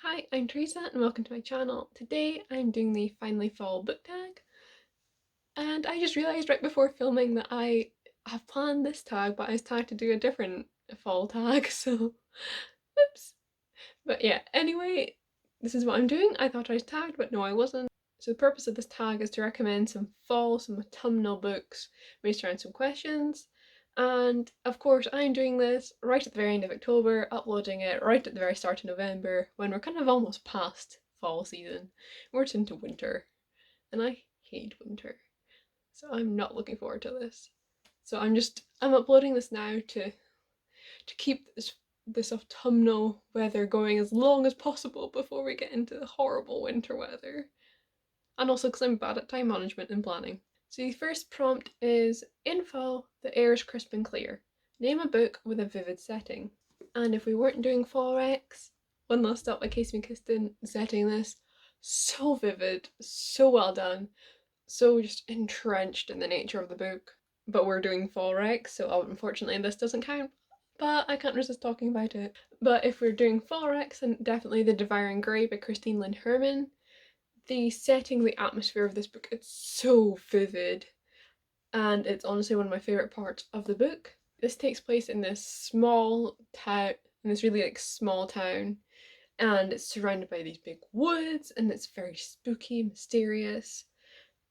Hi, I'm Teresa and welcome to my channel. Today I'm doing the Finally Fall book tag, and I just realised right before filming that I have planned this tag but I was tagged to do a different fall tag, so oops. But yeah, anyway, this is what I'm doing. I thought I was tagged but no I wasn't. So the purpose of this tag is to recommend some autumnal books based around some questions. And of course, I'm doing this right at the very end of October, uploading it right at the very start of November, when we're kind of almost past fall season. We're just into winter, and I hate winter, so I'm not looking forward to this. So I'm uploading this now to keep this autumnal weather going as long as possible before we get into the horrible winter weather. And also because I'm bad at time management and planning. So the first prompt is, in fall, the air is crisp and clear. Name a book with a vivid setting. And if we weren't doing fall recs, One Last Stop by Casey McKiston, setting this so vivid, so well done, so just entrenched in the nature of the book. But we're doing fall recs, so unfortunately this doesn't count. But I can't resist talking about it. But if we're doing fall recs, then definitely The Devouring Grey by Christine Lynn Herman. The setting, the atmosphere of this book, it's so vivid, and it's honestly one of my favourite parts of the book. This takes place in this small town, in this really small town, and it's surrounded by these big woods, and it's very spooky, mysterious,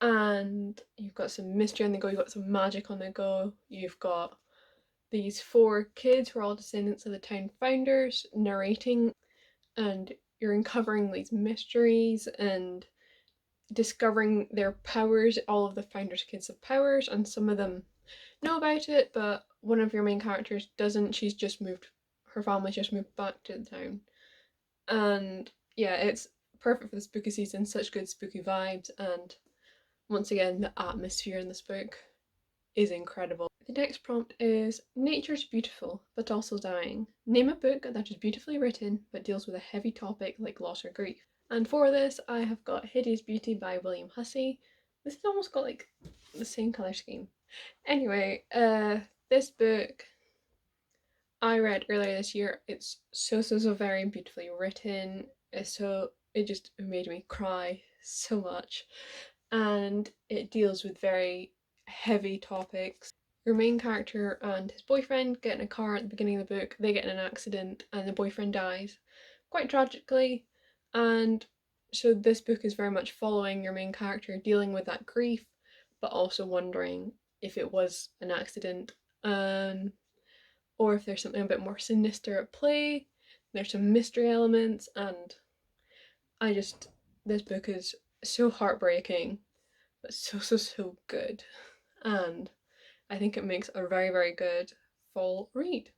and you've got some mystery on the go, you've got some magic on the go, you've got these four kids who are all descendants of the town founders narrating, and you're uncovering these mysteries and discovering their powers. All of the founders' kids have powers, and some of them know about it, but one of your main characters doesn't. She's just moved, her family's just moved back to the town. And yeah, it's perfect for the spooky season, such good spooky vibes, and once again, the atmosphere in this book is incredible. The next prompt is, nature's beautiful, but also dying. Name a book that is beautifully written, but deals with a heavy topic like loss or grief. And for this, I have got Hideous Beauty by William Hussey. This has almost got the same colour scheme. Anyway, this book I read earlier this year. It's so very beautifully written. It just made me cry so much. And it deals with very heavy topics. Your main character and his boyfriend get in a car at the beginning of the book. They get in an accident and the boyfriend dies, quite tragically. And so this book is very much following your main character dealing with that grief, but also wondering if it was an accident, um, or if there's something a bit more sinister at play. There's some mystery elements, and this book is so heartbreaking, but so good. And I think it makes a very good fall read.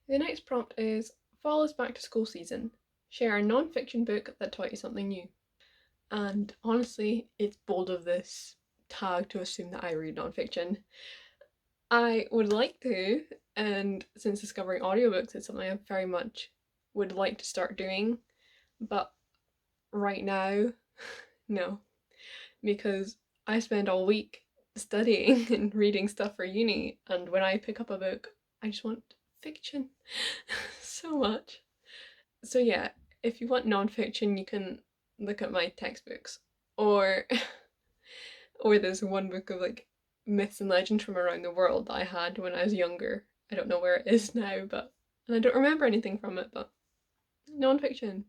The next prompt is, fall is back to school season. Share a non-fiction book that taught you something new. And honestly, it's bold of this tag to assume that I read non-fiction. I would like to, and since discovering audiobooks is something I very much would like to start doing, but right now, no, because I spend all week studying and reading stuff for uni, and when I pick up a book, I just want fiction so much. So yeah, if you want non-fiction, you can look at my textbooks, or or there's one book of myths and legends from around the world that I had when I was younger. I don't know where it is now, but and I don't remember anything from it, but non-fiction.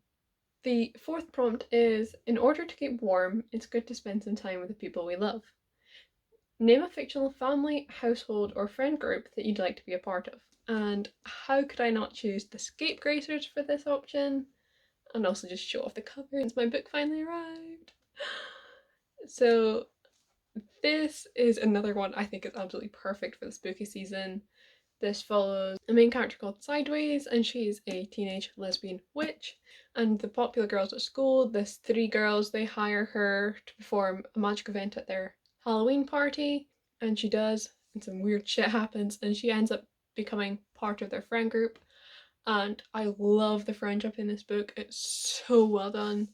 The fourth prompt is, in order to keep warm, it's good to spend some time with the people we love. Name a fictional family, household, or friend group that you'd like to be a part of. And how could I not choose the Scapegracers for this option? And also just show off the cover since my book finally arrived. So this is another one I think is absolutely perfect for the spooky season. This follows a main character called Sideways, and she's a teenage lesbian witch. And the popular girls at school, this three girls, they hire her to perform a magic event at their Halloween party, and she does, and some weird shit happens, and she ends up becoming part of their friend group. And I love the friendship in this book. It's so well done.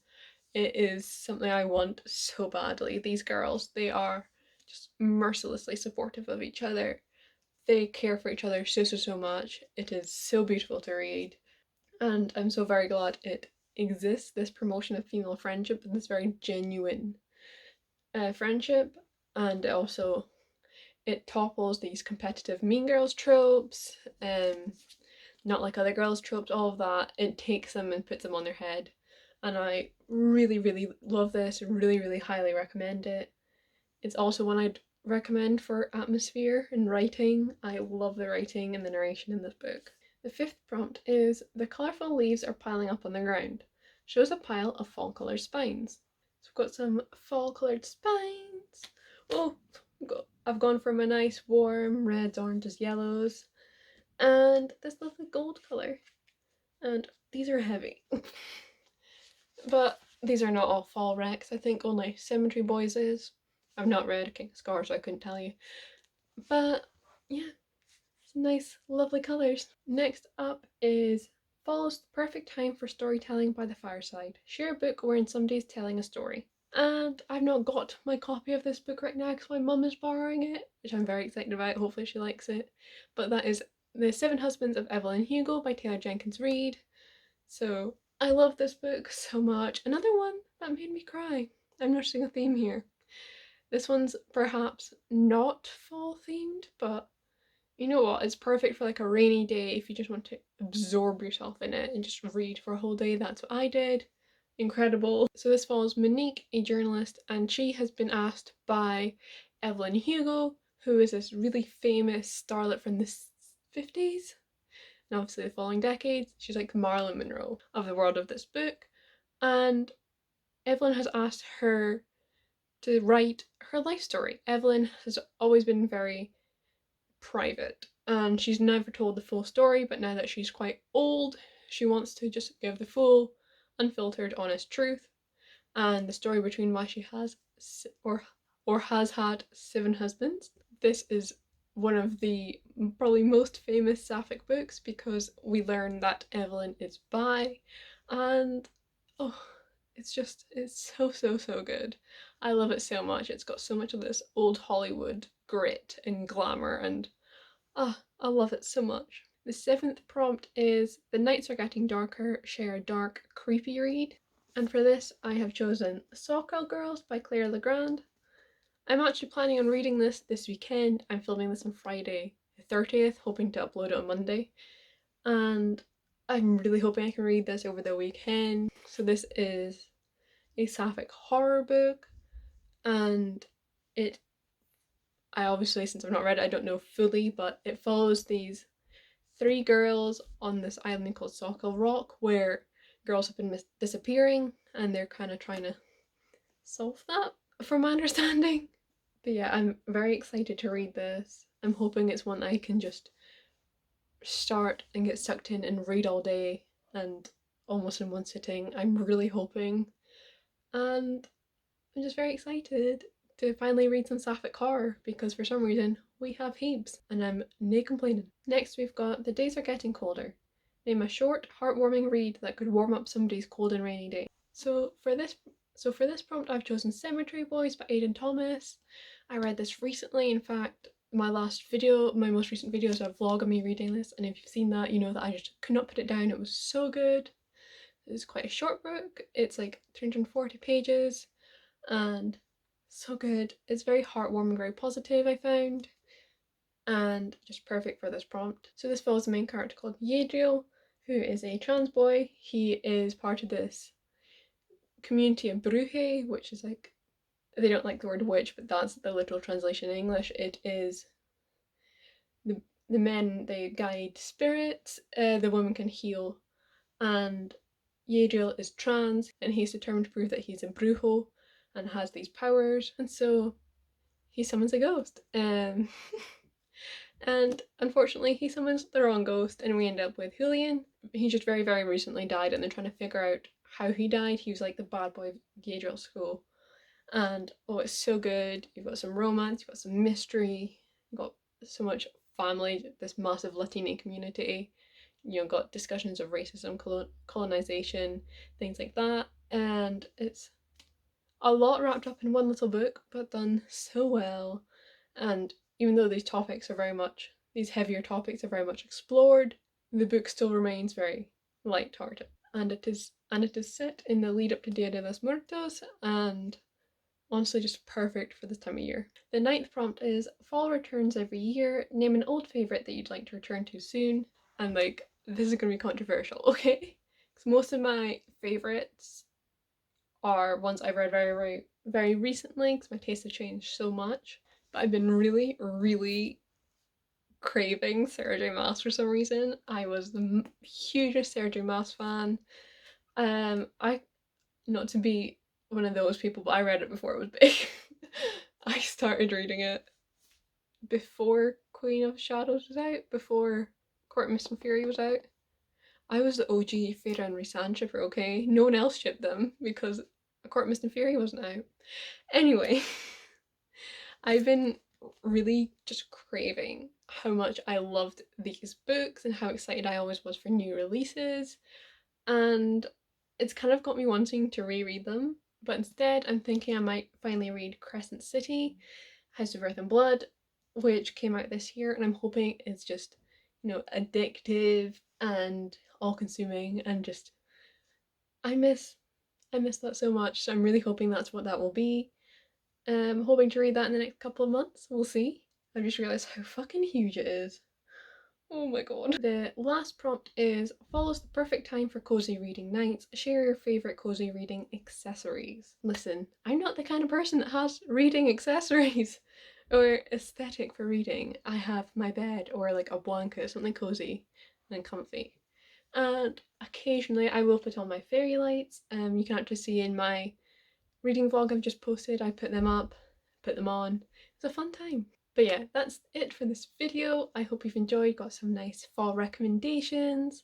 It is something I want so badly. These girls, they are just mercilessly supportive of each other. They care for each other so much. It is so beautiful to read, and I'm so very glad it exists this promotion of female friendship and this very genuine friendship, and also it topples these competitive mean girls tropes, not like other girls tropes, all of that. It takes them and puts them on their head, and I really, really love this and really, really highly recommend it. It's also one I'd recommend for atmosphere and writing. I love the writing and the narration in this book. The fifth prompt is the colourful leaves are piling up on the ground. Shows a pile of fall coloured spines. So we've got some fall coloured spines. Oh, I've gone for my nice warm reds, oranges, yellows, and this lovely gold colour. And these are heavy. But these are not all fall wrecks. I think only Cemetery Boys is. I've not read King of Scars, so I couldn't tell you. But yeah, some nice, lovely colours. Next up is Fall's the perfect time for storytelling by the fireside. Share a book wherein somebody's telling a story. And I've not got my copy of this book right now because my mum is borrowing it, which I'm very excited about. Hopefully she likes it. But that is The Seven Husbands of Evelyn Hugo by Taylor Jenkins Reid. So I love this book so much. Another one that made me cry. I'm noticing a theme here. This one's perhaps not fall themed, but you know what? It's perfect for like a rainy day if you just want to absorb yourself in it and just read for a whole day. That's what I did. Incredible. So this follows Monique, a journalist, and she has been asked by Evelyn Hugo, who is this really famous starlet from the 50s, and obviously the following decades. She's like Marilyn Monroe of the world of this book. And Evelyn has asked her to write her life story. Evelyn has always been very private and she's never told the full story, but now that she's quite old, she wants to just give the full, unfiltered, honest truth and the story between why she has or has had 7 husbands. This is one of the probably most famous sapphic books because we learn that Evelyn is bi, and oh, it's so good. I love it so much. It's got so much of this old Hollywood grit and glamour, and I love it so much. The 7th prompt is The Nights Are Getting Darker, share a dark, creepy read. And for this I have chosen Sawkill Girls by Claire Legrand. I'm actually planning on reading this weekend. I'm filming this on Friday the 30th, hoping to upload it on Monday. And I'm really hoping I can read this over the weekend. So this is a sapphic horror book, and I obviously, since I've not read it, I don't know fully, but it follows these 3 girls on this island called Sawkill Rock where girls have been disappearing and they're kind of trying to solve that, from my understanding. But yeah, I'm very excited to read this. I'm hoping it's one I can just start and get sucked in and read all day and almost in one sitting. I'm really hoping. And I'm just very excited to finally read some sapphic horror because for some reason we have heaps and I'm nae complaining. Next we've got The Days Are Getting Colder. Name a short, heartwarming read that could warm up somebody's cold and rainy day. So for this prompt I've chosen Cemetery Boys by Aidan Thomas. I read this recently. In fact, my most recent video is a vlog of me reading this, and if you've seen that, you know that I just could not put it down. It was so good. It's quite a short book. It's like 340 pages and so good. It's very heartwarming, very positive, I found, and just perfect for this prompt. So this follows a main character called Yadriel, who is a trans boy. He is part of this community of Bruje, which is like, they don't like the word witch, but that's the literal translation in English. It is the men, they guide spirits, the women can heal, and Yadriel is trans and he's determined to prove that he's a brujo and has these powers, and so he summons a ghost. And unfortunately he summons the wrong ghost and we end up with Julian. He just very, very recently died and they're trying to figure out how he died. He was like the bad boy of Yadriel's school. And oh, it's so good. You've got some romance, you've got some mystery, you've got so much family, this massive Latina community. You know, got discussions of racism, colonization, things like that, and it's a lot wrapped up in one little book, but done so well. And even though these heavier topics are very much explored, the book still remains very light-hearted. and it is set in the lead up to Dia de los Muertos, and honestly just perfect for this time of year. The ninth prompt is fall returns every year. Name an old favourite that you'd like to return to soon. And like, this is gonna be controversial, okay? Because most of my favourites are ones I've read very recently because my taste has changed so much. But I've been really craving Sarah J Maas for some reason. I was the hugest Sarah J Maas fan. I Not to be one of those people, but I read it before it was big. I started reading it before Queen of Shadows was out, before Court of Mist and Fury was out. I was the OG Feyre and Rhysand shipper, okay? No one else shipped them because Court of Mist and Fury wasn't out. Anyway, I've been really just craving how much I loved these books and how excited I always was for new releases, and it's kind of got me wanting to reread them. But instead, I'm thinking I might finally read Crescent City, House of Earth and Blood, which came out this year, and I'm hoping it's just, addictive and all consuming, and just I miss I miss that so much. So I'm really hoping that's what that will be. Hoping to read that in the next couple of months. We'll see. I've just realised how fucking huge it is. Oh my god. The last prompt is follows the perfect time for cozy reading nights. Share your favourite cozy reading accessories. Listen, I'm not the kind of person that has reading accessories or aesthetic for reading. I have my bed or like a blanket, something cozy and comfy. And occasionally I will put on my fairy lights. You can actually see in my reading vlog I've just posted, I put them up, put them on. It's a fun time. But yeah, that's it for this video. I hope you've enjoyed, got some nice fall recommendations,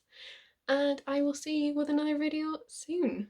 and I will see you with another video soon.